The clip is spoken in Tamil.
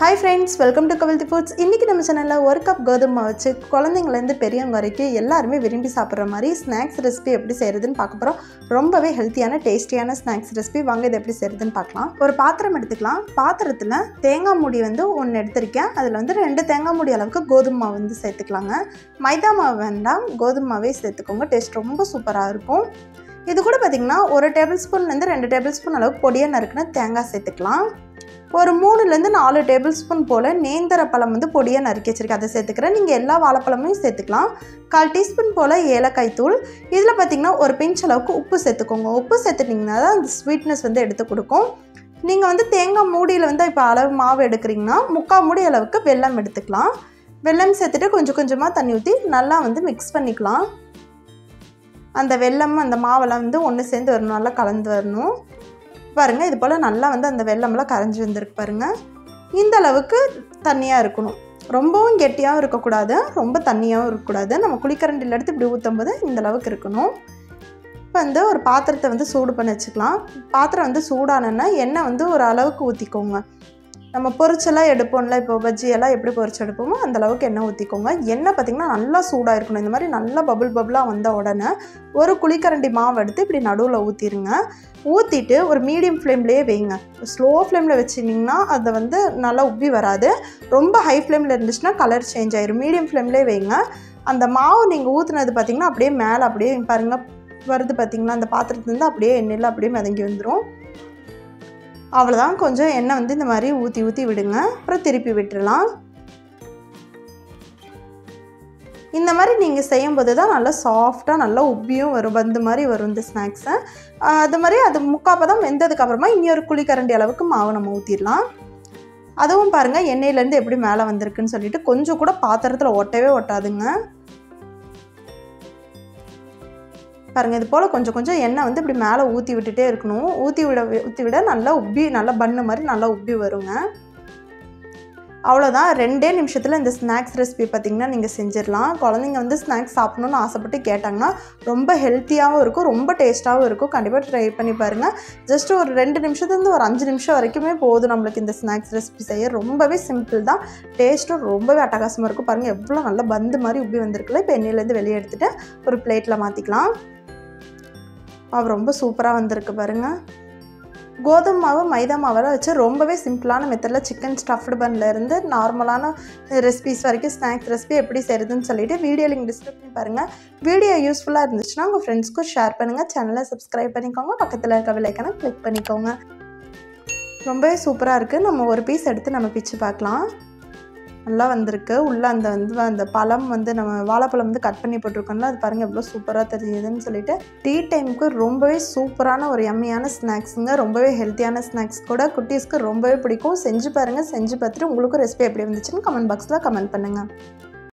Hi friends, welcome to Kavalthi Foods. இன்னைக்கு நம்ம சேனல்ல ஒரு கப் கோதுமை வச்சு குழந்தைங்கல இருந்து பெரியவங்க வரைக்கும் எல்லாரும் விரும்பி சாப்பிடுற மாதிரி ஸ்நாக்ஸ் ரெசிபி எப்படி செய்யறதுன்னு பார்க்க போறோம். ரொம்பவே ஹெல்தியான டேஸ்டியான ஸ்நாக்ஸ் ரெசிபி. வாங்க இத எப்படி செய்யறதுன்னு பார்க்கலாம். ஒரு பாத்திரம் எடுத்துக்கலாம். பாத்திரத்துல தேங்காய் மூடி வந்து 1 எடுத்துர்க்கேன். அதுல வந்து 2 தேங்காய் மூடி அளவுக்கு கோதுமை மாவு வந்து சேர்த்துக்கலாங்க. மைதா மாவு வேண்டாம், கோதுமை மாவே சேர்த்துக்கோங்க. டேஸ்ட் ரொம்ப சூப்பரா இருக்கும். இது கூட பாத்தீங்கன்னா 1 டேபிள்ஸ்பூன்ல இருந்து 2 டேபிள்ஸ்பூன் அளவுக்கு பொடியா நறுக்குன தேங்காய் சேர்த்துக்கலாம். ஒரு 3 ல இருந்து 4 டேபிள்ஸ்பூன் போல நேந்திர பழம் வந்து பொடியா நறுக்கி வச்சிருக்கேன். அதை சேர்த்துக்கிறேன். நீங்க எல்லா வாழைப்பழமும் சேர்த்துக்கலாம். 1/4 டீஸ்பூன் போல ஏலக்காய் தூள். இதுல பாத்தீங்கன்னா ஒரு பிஞ்ச் அளவுக்கு உப்பு சேர்த்துக்கோங்க. உப்பு சேர்த்துட்டீங்கன்னா தான் அந்த ஸ்வீட்னஸ் வந்து எடுத்து கொடுக்கும். நீங்க வந்து தேங்காய் மூடியில வந்து இப்போ அளவு மாவு எடுக்கிறீங்கன்னா 3/4 மூடி அளவுக்கு வெல்லம் எடுத்துக்கலாம். வெல்லம் சேர்த்துட்டு கொஞ்சம் கொஞ்சமா தண்ணி ஊற்றி நல்லா வந்து மிக்ஸ் பண்ணிக்கலாம். அந்த வெல்லம் அந்த மாவெல்லாம் வந்து ஒன்று சேர்ந்து வரணும், நல்லா கலந்து வரணும். பாருங்கள், இது போல் நல்லா வந்து அந்த வெல்லமெல்லாம் கரைஞ்சி வந்திருக்கு பாருங்கள். இந்த அளவுக்கு தண்ணியாக இருக்கணும். ரொம்பவும் கெட்டியாகவும் இருக்கக்கூடாது, ரொம்ப தண்ணியாகவும் இருக்கக்கூடாது. நம்ம குழிக்கரண்டியில் எடுத்து இப்படி ஊற்றும் போது இந்த அளவுக்கு இருக்கணும். இப்போ வந்து ஒரு பாத்திரத்தை வந்து சூடு பண்ணி வச்சுக்கலாம். பாத்திரம் வந்து சூடானன்னா எண்ணெய் வந்து ஒரு அளவுக்கு ஊற்றிக்கோங்க. நம்ம பொரிச்செல்லாம் எடுப்போம்ல, இப்போ பஜ்ஜியெல்லாம் எப்படி பொரிச்சு எடுப்போமோ அந்த அளவுக்கு எண்ணெய் ஊற்றிக்கோங்க. எண்ணெய் பார்த்திங்கன்னா நல்லா சூடாக இருக்கணும். இந்த மாதிரி நல்லா பபுளாக வந்த உடனே ஒரு குழிக்கரண்டி மாவு எடுத்து இப்படி நடுவில் ஊற்றிடுங்க. ஊற்றிட்டு ஒரு மீடியம் ஃப்ளேம்லேயே வைங்க. ஸ்லோ ஃப்ளேமில் வச்சிட்டிங்கன்னா அதை வந்து நல்லா உப்பி வராது. ரொம்ப ஹை ஃப்ளேமில் இருந்துச்சுன்னா கலர் சேஞ்ச் ஆயிடும். மீடியம் ஃப்ளேம்லேயே வைங்க. அந்த மாவு நீங்கள் ஊற்றுனது பார்த்திங்கன்னா அப்படியே மேலே அப்படியே பாருங்கள் வருது பார்த்திங்கன்னா, அந்த பாத்திரத்துலேருந்து அப்படியே எண்ணெயில் அப்படியே மிதங்கி வந்துடும். அவ்வளோதான். கொஞ்சம் எண்ணெய் வந்து இந்த மாதிரி ஊற்றி விடுங்க. அப்புறம் திருப்பி விட்டுடலாம். இந்த மாதிரி நீங்கள் செய்யும்போது தான் நல்லா சாஃப்டாக நல்லா உப்பியும் வரும், பந்து மாதிரி வரும் இந்த ஸ்நாக்ஸை. அது மாதிரி அது முக்காப்பதம் வெந்ததுக்கப்புறமா இன்னொரு குழிக்கரண்டி அளவுக்கு மாவு நம்ம ஊற்றிடலாம். அதுவும் பாருங்கள் எண்ணெயிலேருந்து எப்படி மேலே வந்திருக்குன்னு சொல்லிட்டு கொஞ்சம் கூட பாத்திரத்தில் ஒட்டவே ஒட்டாதுங்க. பாருங்கள், இது போல் கொஞ்சம் கொஞ்சம் எண்ணெய் வந்து இப்படி மேலே ஊற்றி விட்டுட்டே இருக்கணும். ஊற்றி விட நல்லா உப்பி நல்லா பன்னு மாதிரி நல்லா உப்பி வருங்க. அவ்வளோதான். 2 நிமிஷத்தில் இந்த ஸ்நாக்ஸ் ரெசிபி பார்த்திங்கன்னா நீங்கள் செஞ்சிடலாம். குழந்தைங்க வந்து ஸ்நாக்ஸ் சாப்பிட்ணுன்னு ஆசைப்பட்டு கேட்டாங்கன்னா ரொம்ப ஹெல்த்தியாகவும் இருக்கும், ரொம்ப டேஸ்ட்டாகவும் இருக்கும். கண்டிப்பாக ட்ரை பண்ணி பாருங்கள். ஜஸ்ட் ஒரு 2 நிமிஷத்துலேருந்து ஒரு 5 நிமிஷம் வரைக்குமே போதும் நம்மளுக்கு இந்த ஸ்நாக்ஸ் ரெசிபி செய்ய. ரொம்பவே சிம்பிள் தான். டேஸ்ட்டும் ரொம்பவே அட்டகாசமாக இருக்கும். பாருங்கள் எவ்வளோ நல்லா பந்து மாதிரி உப்பி வந்திருக்குல்ல. இப்போ எண்ணெயிலேருந்து வெளியே எடுத்துகிட்டு ஒரு பிளேட்டில் மாற்றிக்கலாம். ரொம்ப சூப்பராக வந்திருக்கு பாருங்கள். கோதுமை மாவு மைதா மாவெல்லாம் வச்சு ரொம்பவே சிம்பிளான மெத்தடில் சிக்கன் ஸ்டஃப்டு பன்லேருந்து நார்மலான ரெசிபிஸ் வரைக்கும் ஸ்நாக்ஸ் ரெசிபி எப்படி செய்கிறதுன்னு சொல்லிட்டு வீடியோ லிங்க் டிஸ்கிரிப்ஷன் பாருங்கள். வீடியோ யூஸ்ஃபுல்லாக இருந்துச்சுன்னா உங்கள் ஃப்ரெண்ட்ஸ்க்கும் ஷேர் பண்ணுங்கள். சேனலை சப்ஸ்கிரைப் பண்ணிக்கோங்க. பக்கத்தில் இருக்க பெல் ஐகானை கிளிக் பண்ணிக்கோங்க. ரொம்பவே சூப்பராக இருக்குது. நம்ம ஒரு பீஸ் எடுத்து நம்ம பிச்சு பார்க்கலாம். நல்லா வந்திருக்கு. உள்ளே அந்த பழம் வந்து நம்ம வாழைப்பழம் வந்து கட் பண்ணி போட்டிருக்கோம்ல, அது பாருங்கள் எவ்வளோ சூப்பராக தெரியுதுன்னு சொல்லிட்டு. டீ டைமுக்கு ரொம்பவே சூப்பரான ஒரு யம்மியான ஸ்நாக்ஸுங்க. ரொம்பவே ஹெல்த்தியான ஸ்நாக்ஸ் கூட. குட்டீஸ்க்கு ரொம்பவே பிடிக்கும். செஞ்சு பாருங்கள். செஞ்சு பார்த்துட்டு உங்களுக்கும் ரெசிபி எப்படி வந்துச்சுன்னு கமெண்ட் பாக்ஸில் கமெண்ட் பண்ணுங்கள்.